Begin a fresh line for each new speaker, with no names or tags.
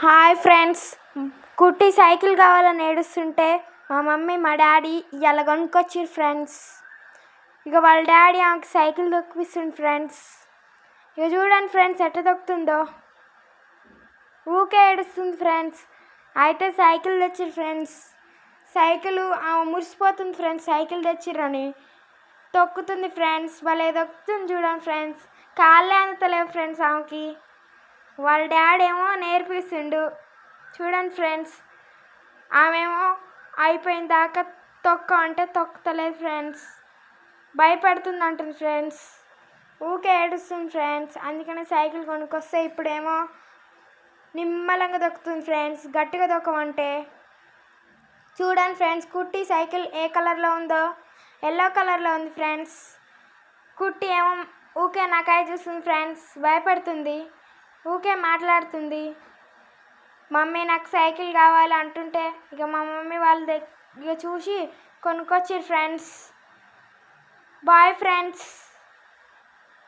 Hi friends, కుట్టి cycle కావాలని ఏడుస్తుంటే మా మమ్మీ మా డాడీ ఇవాళ కొనుక్కొచ్చిర్రు ఫ్రెండ్స్. ఇక వాళ్ళ డాడీ ఆమెకి సైకిల్ తొక్కిపిస్తుంది ఫ్రెండ్స్. ఇక చూడండి ఫ్రెండ్స్ ఎట్ట తొక్కుతుందో, ఊకే ఏడుస్తుంది ఫ్రెండ్స్. అయితే సైకిల్ తెచ్చిర్రు ఫ్రెండ్స్. సైకిల్ ఆమె మురిసిపోతుంది ఫ్రెండ్స్, సైకిల్ తెచ్చిర్రని తొక్కుతుంది ఫ్రెండ్స్. భలే తొక్కుతుంది చూడండి ఫ్రెండ్స్, కాళ్ళే అందుతలేవు ఫ్రెండ్స్ ఆమెకి. వాళ్ళ డాడీ ఏమో నేర్పిస్తుండు చూడండి ఫ్రెండ్స్. ఆమెమో అయిపోయిన దాకా తొక్క అంటే తొక్కుతలేదు ఫ్రెండ్స్, భయపడుతుంది అంటుంది ఫ్రెండ్స్, ఊకే ఏడుస్తుంది ఫ్రెండ్స్. అందుకనే సైకిల్ కొనుక్కొస్తే ఇప్పుడేమో నిమ్మలంగా దొక్కుతుంది ఫ్రెండ్స్, గట్టిగా దొక్కమంటే. చూడండి ఫ్రెండ్స్, కుట్టి సైకిల్ ఏ కలర్లో ఉందో, ఎల్లో కలర్లో ఉంది ఫ్రెండ్స్. కుట్టి ఏమో ఊకే నాకాయ చూస్తుంది ఫ్రెండ్స్, భయపడుతుంది, ఊకే మాట్లాడుతుంది. మమ్మీ నాకు సైకిల్ కావాలి అంటుంటే ఇక మా మమ్మీ వాళ్ళు ఇక చూసి కొనుక్కొచ్చిర్రు ఫ్రెండ్స్. Bye friends.